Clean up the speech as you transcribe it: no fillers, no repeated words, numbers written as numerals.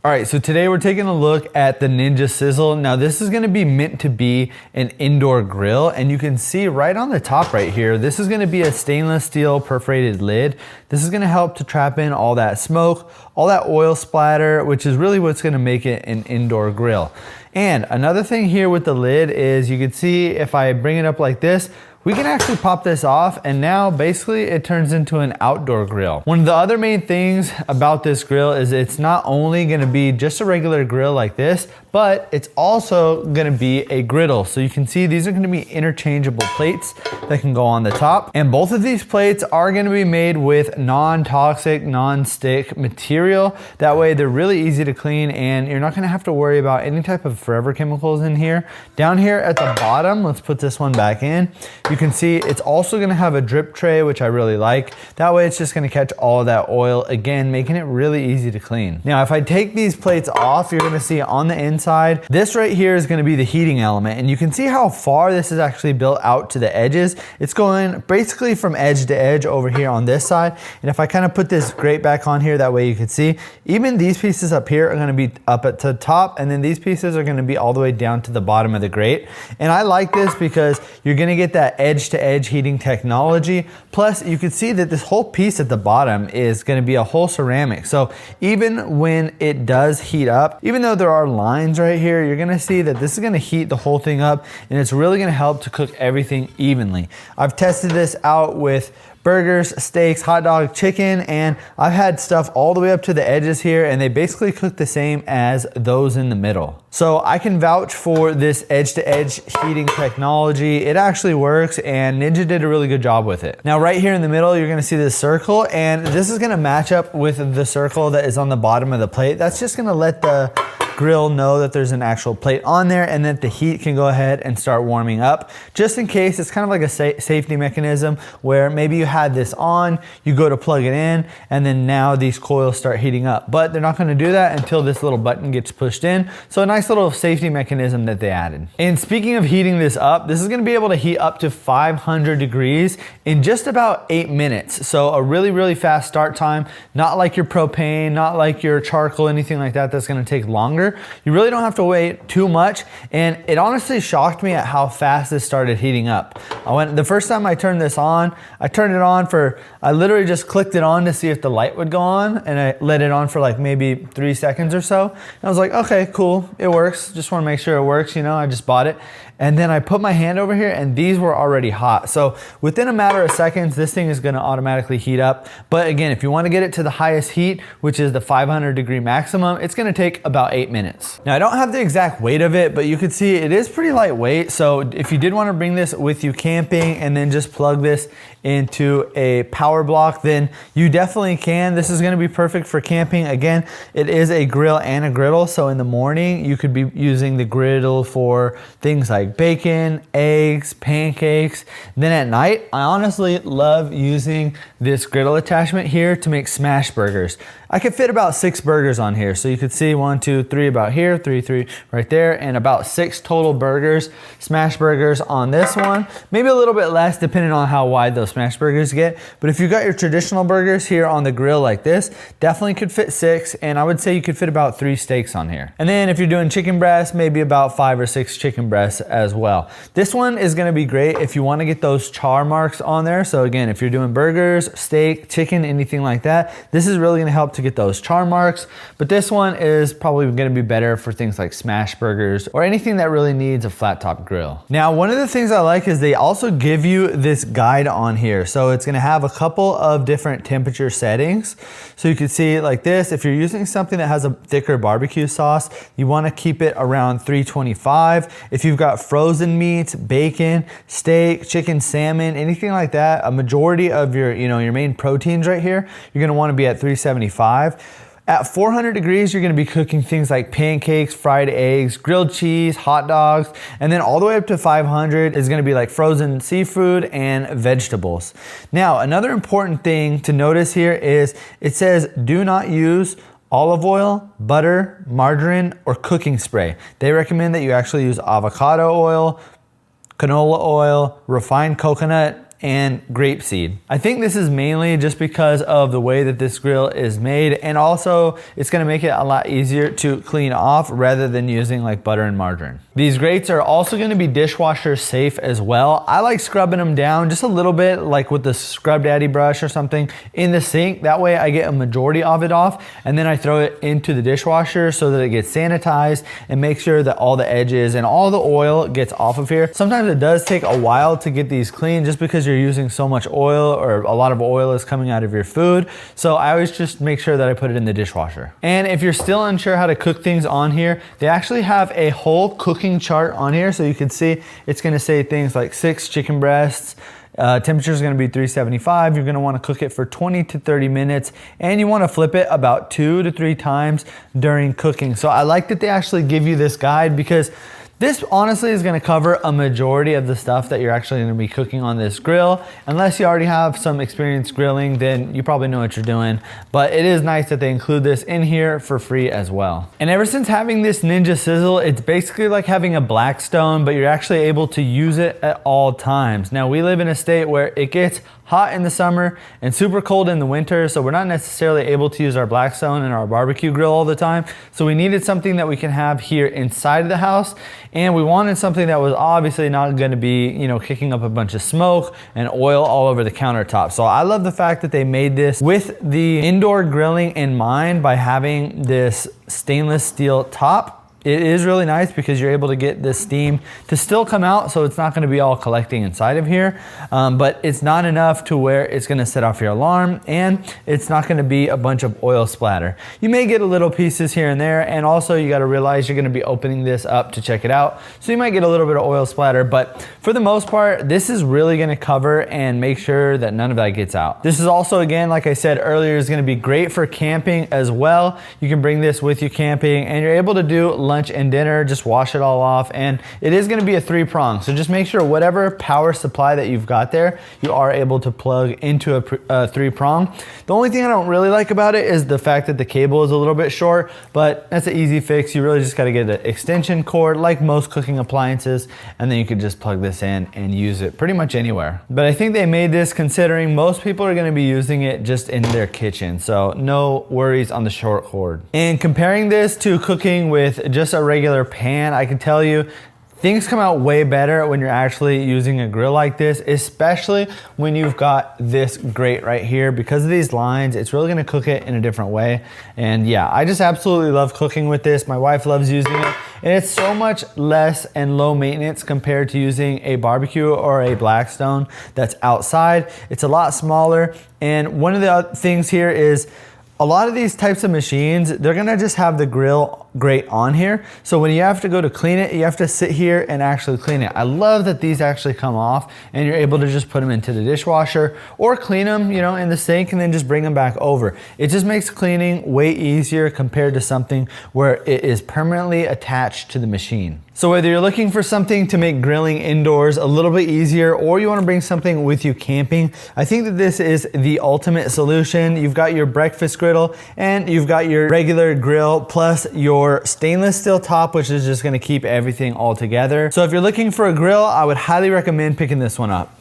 All right, so today we're taking a look at the Ninja Sizzle. Now this is gonna be meant to be an indoor grill, and you can see right on the top right here, this is gonna be a stainless steel perforated lid. This is gonna help to trap in all that smoke, all that oil splatter, which is really what's gonna make it an indoor grill. And another thing here with the lid is you can see if I bring it up like this, we can actually pop this off, and now basically it turns into an outdoor grill. One of the other main things about this grill is it's not only gonna be just a regular grill like this, but it's also gonna be a griddle. So you can see these are gonna be interchangeable plates that can go on the top. And both of these plates are gonna be made with non-toxic, non-stick material. That way they're really easy to clean, and you're not gonna have to worry about any type of forever chemicals in here. Down here at the bottom, let's put this one back in. You can see it's also gonna have a drip tray, which I really like. That way it's just gonna catch all of that oil, again, making it really easy to clean. Now, if I take these plates off, you're gonna see on the inside, this right here is gonna be the heating element. And you can see how far this is actually built out to the edges. It's going basically from edge to edge over here on this side. And if I kind of put this grate back on here, that way you can see, even these pieces up here are gonna be up at the top, and then these pieces are gonna be all the way down to the bottom of the grate. And I like this because you're gonna get that edge to edge heating technology. Plus you can see that this whole piece at the bottom is going to be a whole ceramic. So even when it does heat up, even though there are lines right here, you're going to see that this is going to heat the whole thing up, and it's really going to help to cook everything evenly. I've tested this out with burgers, steaks, hot dog, chicken, and I've had stuff all the way up to the edges here, and they basically cook the same as those in the middle. So I can vouch for this edge-to-edge heating technology. It actually works, and Ninja did a really good job with it. Now right here in the middle, you're gonna see this circle, and this is gonna match up with the circle that is on the bottom of the plate. That's just gonna let the grill know that there's an actual plate on there, and that the heat can go ahead and start warming up. Just in case, it's kind of like a safety mechanism where maybe you had this on, you go to plug it in, and then now these coils start heating up. But they're not gonna do that until this little button gets pushed in. So a nice little safety mechanism that they added. And speaking of heating this up, this is gonna be able to heat up to 500 degrees in just about 8 minutes. So a really, really fast start time, not like your propane, not like your charcoal, anything like that that's gonna take longer. You really don't have to wait too much, and it honestly shocked me at how fast this started heating up. The first time I turned this on, I turned it on I literally just clicked it on to see if the light would go on, and I let it on for like maybe 3 seconds or so. And I was like, okay, cool, it works. Just wanna make sure it works, you know, I just bought it. And then I put my hand over here, and these were already hot. So within a matter of seconds, this thing is gonna automatically heat up. But again, if you wanna get it to the highest heat, which is the 500 degree maximum, it's gonna take about 8 minutes. Now I don't have the exact weight of it, but you can see it is pretty lightweight. So if you did wanna bring this with you camping and then just plug this into a power block, then you definitely can. This is gonna be perfect for camping. Again, it is a grill and a griddle. So in the morning, you could be using the griddle for things like bacon, eggs, pancakes. Then at night, I honestly love using this griddle attachment here to make smash burgers. I could fit about 6 burgers on here. So you could see 1, 2, 3 about here, 3 right there, and about 6 total burgers, smash burgers on this one. Maybe a little bit less depending on how wide those smash burgers get. But if you got your traditional burgers here on the grill like this, definitely could fit 6, and I would say you could fit about 3 steaks on here. And then if you're doing chicken breasts, maybe about 5 or 6 chicken breasts as well. This one is gonna be great if you wanna get those char marks on there. So again, if you're doing burgers, steak, chicken, anything like that, this is really gonna help to get those char marks. But this one is probably gonna be better for things like smash burgers or anything that really needs a flat top grill. Now, one of the things I like is they also give you this guide on here. So it's gonna have a couple of different temperature settings. So you can see like this, if you're using something that has a thicker barbecue sauce, you wanna keep it around 325. If you've got frozen meats, bacon, steak, chicken, salmon, anything like that, a majority of your, your main proteins right here, you're gonna wanna be at 375. At 400 degrees, you're gonna be cooking things like pancakes, fried eggs, grilled cheese, hot dogs, and then all the way up to 500 is gonna be like frozen seafood and vegetables. Now, another important thing to notice here is it says do not use olive oil, butter, margarine, or cooking spray. They recommend that you actually use avocado oil, canola oil, refined coconut, and grapeseed. I think this is mainly just because of the way that this grill is made, and also it's gonna make it a lot easier to clean off rather than using like butter and margarine. These grates are also gonna be dishwasher safe as well. I like scrubbing them down just a little bit, like with the Scrub Daddy brush or something in the sink. That way I get a majority of it off, and then I throw it into the dishwasher so that it gets sanitized and make sure that all the edges and all the oil gets off of here. Sometimes it does take a while to get these clean just because you're using so much oil, or a lot of oil is coming out of your food. So I always just make sure that I put it in the dishwasher. And if you're still unsure how to cook things on here, they actually have a whole cooking chart on here. So you can see it's gonna say things like 6 chicken breasts, temperature is going to be 375. You're going to want to cook it for 20 to 30 minutes, and you want to flip it about 2 to 3 times during cooking. So I like that they actually give you this guide, because this honestly is gonna cover a majority of the stuff that you're actually gonna be cooking on this grill. Unless you already have some experience grilling, then you probably know what you're doing. But it is nice that they include this in here for free as well. And ever since having this Ninja Sizzle, it's basically like having a Blackstone, but you're actually able to use it at all times. Now, we live in a state where it gets hot in the summer and super cold in the winter, so we're not necessarily able to use our Blackstone in our barbecue grill all the time. So we needed something that we can have here inside of the house, and we wanted something that was obviously not going to be, you know, kicking up a bunch of smoke and oil all over the countertop. So I love the fact that they made this with the indoor grilling in mind by having this stainless steel top. It is really nice because you're able to get this steam to still come out, so it's not going to be all collecting inside of here, but it's not enough to where it's going to set off your alarm, and it's not going to be a bunch of oil splatter. You may get a little pieces here and there, and also you got to realize you're going to be opening this up to check it out, so you might get a little bit of oil splatter, but for the most part, this is really going to cover and make sure that none of that gets out. This is also, again, like I said earlier, is going to be great for camping as well. You can bring this with you camping, and you're able to do lunch and dinner, just wash it all off. And it is going to be a 3-prong, so just make sure whatever power supply that you've got there, you are able to plug into a 3-prong. The only thing I don't really like about it is the fact that the cable is a little bit short, but that's an easy fix. You really just got to get an extension cord like most cooking appliances, and then you could just plug this in and use it pretty much anywhere. But I think they made this considering most people are going to be using it just in their kitchen, so no worries on the short cord. And comparing this to cooking with just a regular pan, I can tell you things come out way better when you're actually using a grill like this, especially when you've got this grate right here. Because of these lines, it's really gonna cook it in a different way. And yeah, I just absolutely love cooking with this. My wife loves using it, and it's so much less and low maintenance compared to using a barbecue or a Blackstone that's outside. It's a lot smaller, and one of the other things here is a lot of these types of machines, they're gonna just have the grill grate on here. So when you have to go to clean it, you have to sit here and actually clean it. I love that these actually come off and you're able to just put them into the dishwasher or clean them, you know, in the sink and then just bring them back over. It just makes cleaning way easier compared to something where it is permanently attached to the machine. So whether you're looking for something to make grilling indoors a little bit easier, or you want to bring something with you camping, I think that this is the ultimate solution. You've got your breakfast griddle and you've got your regular grill plus your stainless steel top, which is just going to keep everything all together. So if you're looking for a grill, I would highly recommend picking this one up.